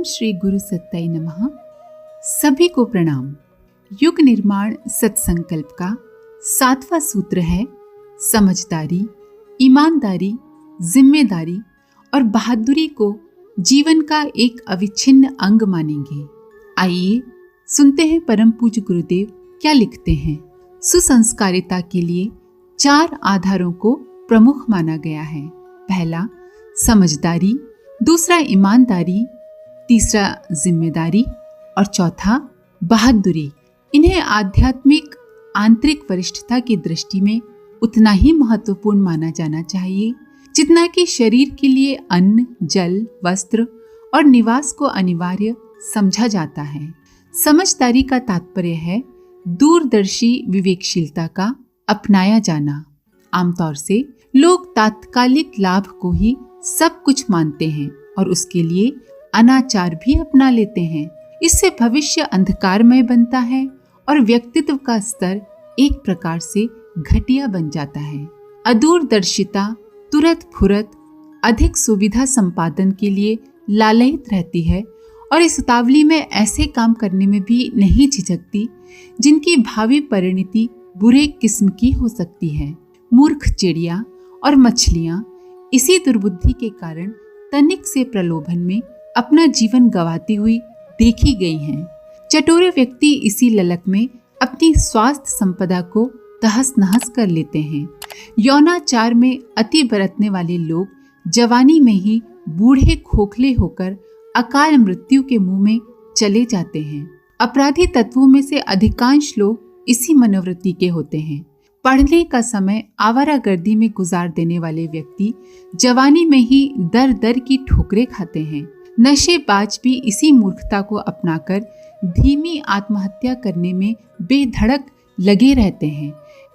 श्री गुरु सत्ताई नमः। सभी को प्रणाम। युग निर्माण सत्संकल्प का 7वां सूत्र है समझदारी, ईमानदारी, जिम्मेदारी और बहादुरी को जीवन का एक अविच्छिन्न अंग मानेंगे। आइए सुनते हैं परम पूज्य गुरुदेव क्या लिखते हैं। सुसंस्कारिता के लिए 4 आधारों को प्रमुख माना गया है। पहला समझदारी, दूसरा ईमानदारी, तीसरा जिम्मेदारी और चौथा बहादुरी। इन्हें आध्यात्मिक आंतरिक वरिष्ठता की दृष्टि में उतना ही महत्वपूर्ण माना जाना चाहिए जितना कि शरीर के लिए अन्न, जल, वस्त्र और निवास को अनिवार्य समझा जाता है। समझदारी का तात्पर्य है दूरदर्शी विवेकशीलता का अपनाया जाना। आमतौर से लोग तात्कालिक लाभ को ही सब कुछ मानते हैं और उसके लिए अनाचार भी अपना लेते हैं। इससे भविष्य अंधकारमय बनता है और व्यक्तित्व का स्तर एक प्रकार से घटिया बन जाता है। अदूरदर्शिता तुरंत फुरत अधिक सुविधा संपादन के लिए लालयित रहती है और इस उतावली में ऐसे काम करने में भी नहीं झिझकती जिनकी भावी परिणति बुरे किस्म की हो सकती है। मूर्ख चिड़िया और मछलियां इसी दुर्बुद्धि के कारण तनिक से प्रलोभन में अपना जीवन गंवाती हुई देखी गई हैं। चटोरे व्यक्ति इसी ललक में अपनी स्वास्थ्य संपदा को तहस नहस कर लेते हैं। यौनाचार में अति बरतने वाले लोग जवानी में ही बूढ़े खोखले होकर अकाल मृत्यु के मुंह में चले जाते हैं। अपराधी तत्वों में से अधिकांश लोग इसी मनोवृत्ति के होते हैं। पढ़ने का समय आवारागर्दी में गुजार देने वाले व्यक्ति जवानी में ही दर दर की ठोकरें खाते हैं। नशेबाज भी इसी मूर्खता को अपनाकर धीमी आत्महत्या करने में बेधड़क लगे रहते हैं।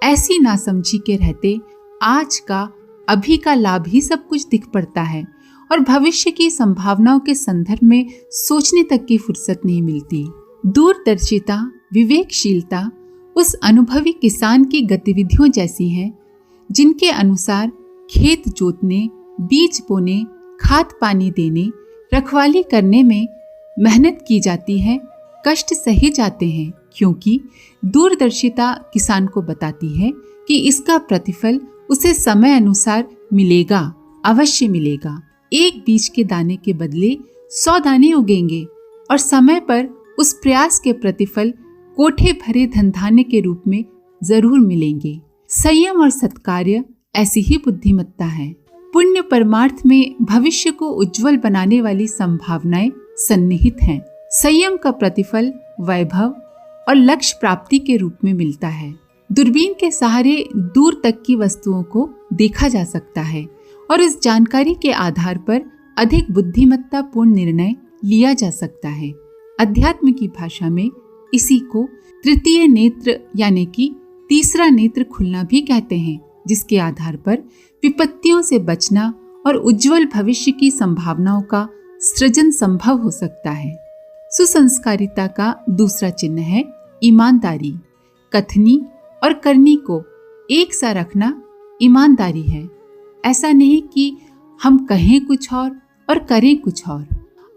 ऐसी नासमझी के रहते आज का अभी का लाभ ही सब कुछ दिख पड़ता है और भविष्य की संभावनाओं के संदर्भ में सोचने तक की फुर्सत नहीं मिलती। दूरदर्शिता, विवेकशीलता उस अनुभवी किसान की गतिविधियों जैसी है जिनके अनुसार खेत जोतने, बीज बोने, खाद पानी देने, रखवाली करने में मेहनत की जाती है, कष्ट सहे जाते हैं, क्योंकि दूरदर्शिता किसान को बताती है कि इसका प्रतिफल उसे समय अनुसार मिलेगा, अवश्य मिलेगा। एक बीज के दाने के बदले 100 दाने उगेंगे और समय पर उस प्रयास के प्रतिफल कोठे भरे धनधान्य के रूप में जरूर मिलेंगे। संयम और सत्कार्य ऐसी ही बुद्धिमत्ता है। पुण्य परमार्थ में भविष्य को उज्जवल बनाने वाली संभावनाएं सन्निहित हैं। संयम का प्रतिफल वैभव और लक्ष्य प्राप्ति के रूप में मिलता है। दूरबीन के सहारे दूर तक की वस्तुओं को देखा जा सकता है और इस जानकारी के आधार पर अधिक बुद्धिमत्तापूर्ण निर्णय लिया जा सकता है। अध्यात्म की भाषा में इसी को तृतीय नेत्र यानी कि तीसरा नेत्र खुलना भी कहते हैं, जिसके आधार पर विपत्तियों से बचना और उज्जवल भविष्य की संभावनाओं का सृजन संभव हो सकता है। सुसंस्कारिता का दूसरा चिन्ह है ईमानदारी। कथनी और करनी को एक सा रखना ईमानदारी है। ऐसा नहीं कि हम कहें कुछ और करें कुछ और।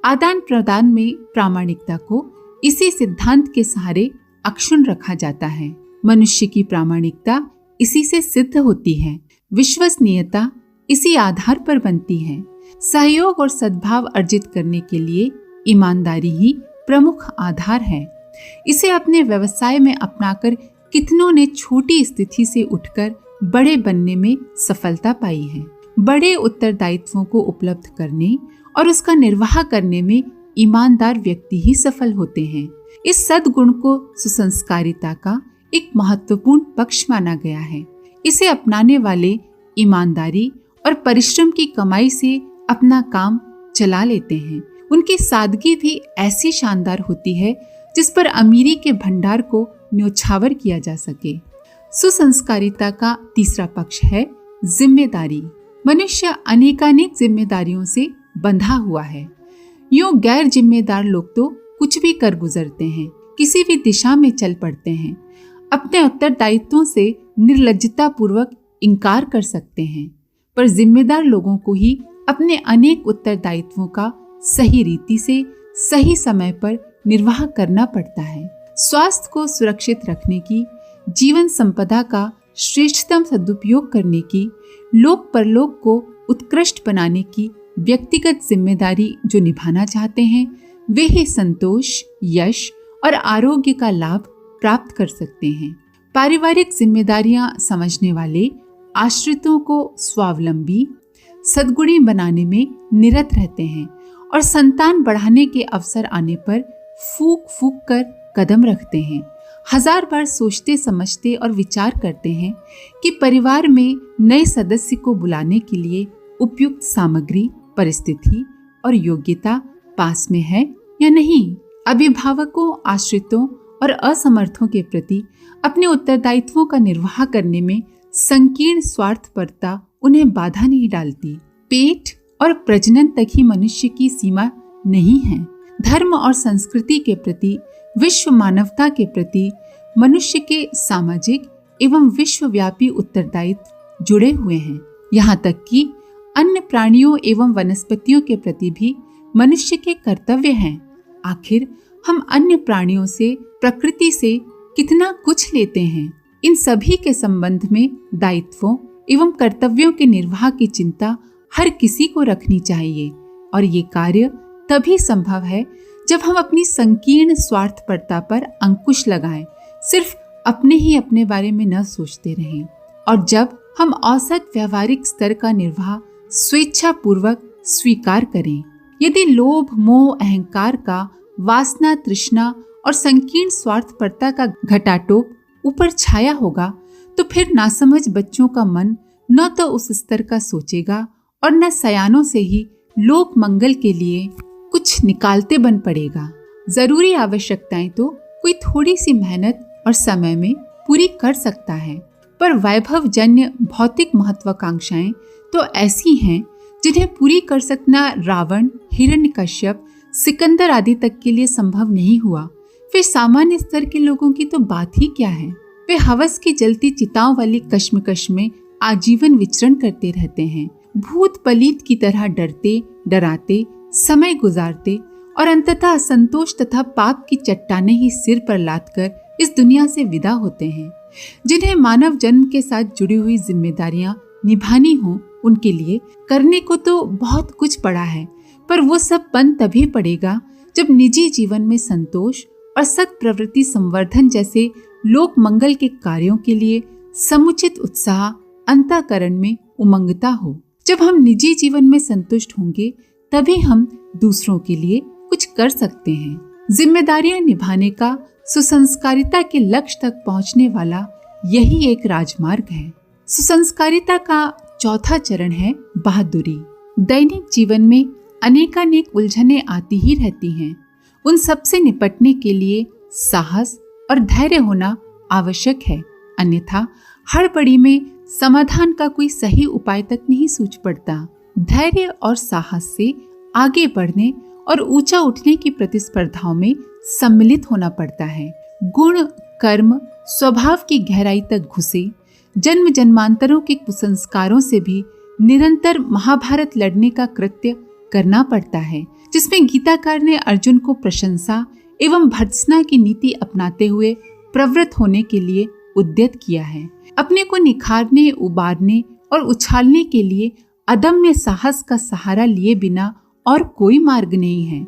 आदान प्रदान में प्रामाणिकता को इसी सिद्धांत के सहारे अक्षुण्ण रखा जाता है। मनुष्य की प्रामाणिकता इसी से सिद्ध होती है। विश्वसनीयता इसी आधार पर बनती है। सहयोग और सद्भाव अर्जित करने के लिए ईमानदारी ही प्रमुख आधार है। इसे अपने व्यवसाय में अपनाकर कितनों ने छोटी स्थिति से उठकर बड़े बनने में सफलता पाई है। बड़े उत्तरदायित्वों को उपलब्ध करने और उसका निर्वाह करने में ईमानदार व्यक्ति ही सफल होते हैं। इस सद्गुण को सुसंस्कारिता का एक महत्वपूर्ण पक्ष माना गया है। इसे अपनाने वाले ईमानदारी और परिश्रम की कमाई से अपना काम चला लेते हैं। उनकी सादगी भी ऐसी शानदार होती है जिस पर अमीरी के भंडार को न्योछावर किया जा सके। सुसंस्कारिता का तीसरा पक्ष है जिम्मेदारी। मनुष्य अनेकानेक जिम्मेदारियों से बंधा हुआ है। यूं गैर जिम्मेदार लोग तो कुछ भी कर गुजरते हैं, किसी भी दिशा में चल पड़ते हैं, अपने उत्तरदायित्वों से निर्लज्जता पूर्वक इनकार कर सकते हैं, पर जिम्मेदार लोगों को ही अपने अनेक उत्तरदायित्वों का सही रीति से सही समय पर निर्वाह करना पड़ता है। स्वास्थ्य को सुरक्षित रखने की, जीवन संपदा का श्रेष्ठतम सदुपयोग करने की, लोक परलोक को उत्कृष्ट बनाने की व्यक्तिगत जिम्मेदारी जो निभाना चाहते हैं, वे ही संतोष, यश और आरोग्य का लाभ प्राप्त कर सकते हैं। पारिवारिक जिम्मेदारियां समझने वाले आश्रितों को स्वावलंबी, सद्गुणी बनाने में निरत रहते हैं और संतान बढ़ाने के अवसर आने पर फूंक फूंक कर कदम रखते हैं। हजार बार सोचते समझते और विचार करते हैं कि परिवार में नए सदस्य को बुलाने के लिए उपयुक्त सामग्री, परिस्थिति और योग्यता पास में है या नहीं। अभिभावकों, आश्रितों और असमर्थों के प्रति अपने उत्तरदायित्वों का निर्वाह करने में संकीर्ण स्वार्थपरता उन्हें बाधा नहीं डालती। पेट और प्रजनन तक ही मनुष्य की सीमा नहीं है। धर्म और संस्कृति के प्रति, विश्व मानवता के प्रति मनुष्य के सामाजिक एवं विश्वव्यापी उत्तरदायित्व जुड़े हुए हैं। यहाँ तक कि अन्य प्राणियों एवं वनस्पतियों के प्रति भी मनुष्य के कर्तव्य हैं। आखिर हम अन्य प्राणियों से, प्रकृति से कितना कुछ लेते हैं। इन सभी के संबंध में दायित्वों एवं कर्तव्यों के निर्वाह की चिंता हर किसी को रखनी चाहिए और ये कार्य तभी संभव है जब हम अपनी संकीर्ण स्वार्थपरता पर अंकुश लगाएं, सिर्फ अपने बारे में न सोचते रहें, और जब हम औसत व्यवहारिक स्तर का निर्वाह स्वेच्छा पूर्वक स्वीकार करें। यदि लोभ, मोह, अहंकार का, वासना, तृष्णा और संकीर्ण स्वार्थपरता का घटाटोप ऊपर छाया होगा तो फिर नासमझ बच्चों का मन न तो उस स्तर का सोचेगा और न सयानों से ही लोक मंगल के लिए कुछ निकालते बन पड़ेगा। जरूरी आवश्यकताएं तो कोई थोड़ी सी मेहनत और समय में पूरी कर सकता है, पर वैभव जन्य भौतिक महत्वाकांक्षाएं तो ऐसी हैं जिन्हें पूरी कर सकना रावण, हिरण्यकश्यप, सिकंदर आदि तक के लिए संभव नहीं हुआ। फिर सामान्य स्तर के लोगों की तो बात ही क्या है। वे हवस की जलती चिताओं वाली कश्मकश में आजीवन विचरण करते रहते हैं, भूत पलीत की तरह डरते डराते समय गुजारते और अंततः असंतोष तथा पाप की चट्टानें ही सिर पर लादकर इस दुनिया से विदा होते हैं। जिन्हें मानव जन्म के साथ जुड़ी हुई जिम्मेदारियां निभानी हो, उनके लिए करने को तो बहुत कुछ पड़ा है, पर वो सब बन तभी पड़ेगा जब निजी जीवन में संतोष और सत प्रवृत्ति संवर्धन जैसे लोक मंगल के कार्यों के लिए समुचित उत्साह अंतःकरण में उमंगता हो। जब हम निजी जीवन में संतुष्ट होंगे तभी हम दूसरों के लिए कुछ कर सकते हैं। जिम्मेदारियां निभाने का सुसंस्कारिता के लक्ष्य तक पहुंचने वाला यही एक राजमार्ग है। सुसंस्कारिता का चौथा चरण है बहादुरी। दैनिक जीवन में अनेकानेक उलझनें आती ही रहती हैं। उन सब से निपटने के लिए साहस और धैर्य होना आवश्यक है, अन्यथा हड़बड़ी में समाधान का कोई सही उपाय तक नहीं सूझ पड़ता। धैर्य और साहस से आगे बढ़ने और ऊंचा उठने की प्रतिस्पर्धाओं में सम्मिलित होना पड़ता है। गुण, कर्म, स्वभाव की गहराई तक घुसे जन्म जन्मांतरों के कुसंस्कारों से भी निरंतर महाभारत लड़ने का कृत्य करना पड़ता है, जिसमें गीताकार ने अर्जुन को प्रशंसा एवं भर्त्सना की नीति अपनाते हुए प्रवृत्त होने के लिए उद्यत किया है। अपने को निखारने, उबारने और उछालने के लिए अदम्य साहस का सहारा लिए बिना और कोई मार्ग नहीं है।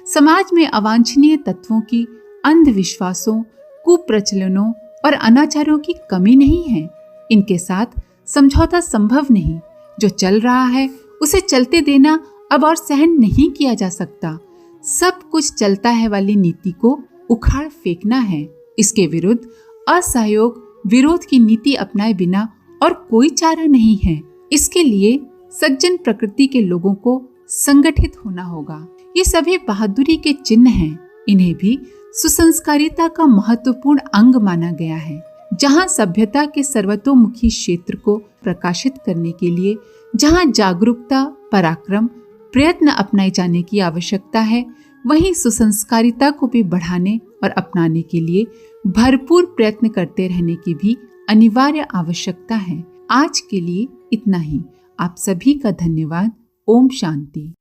समाज में अवांछनीय तत्वों की, अंधविश्वासों, कुप्रचलनों और अनाचारों की कमी नहीं है। इनके साथ समझौता संभव नहीं। जो चल रहा है उसे चलते देना अब और सहन नहीं किया जा सकता। सब कुछ चलता है वाली नीति को उखाड़ फेंकना है। इसके विरुद्ध असहयोग, विरोध की नीति अपनाए बिना और कोई चारा नहीं है। इसके लिए सज्जन प्रकृति के लोगों को संगठित होना होगा। ये सभी बहादुरी के चिन्ह हैं। इन्हें भी सुसंस्कारिता का महत्वपूर्ण अंग माना गया है। जहाँ सभ्यता के सर्वतोमुखी क्षेत्र को प्रकाशित करने के लिए जहाँ जागरूकता, पराक्रम, प्रयत्न अपनाए जाने की आवश्यकता है, वहीं सुसंस्कारिता को भी बढ़ाने और अपनाने के लिए भरपूर प्रयत्न करते रहने की भी अनिवार्य आवश्यकता है। आज के लिए इतना ही। आप सभी का धन्यवाद। ओम शांति।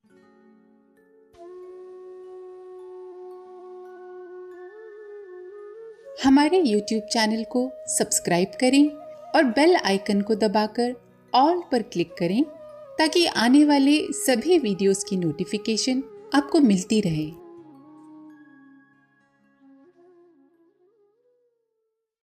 हमारे YouTube चैनल को सब्सक्राइब करें और बेल आइकन को दबाकर ऑल पर क्लिक करें ताकि आने वाले सभी वीडियोस की नोटिफिकेशन आपको मिलती रहे।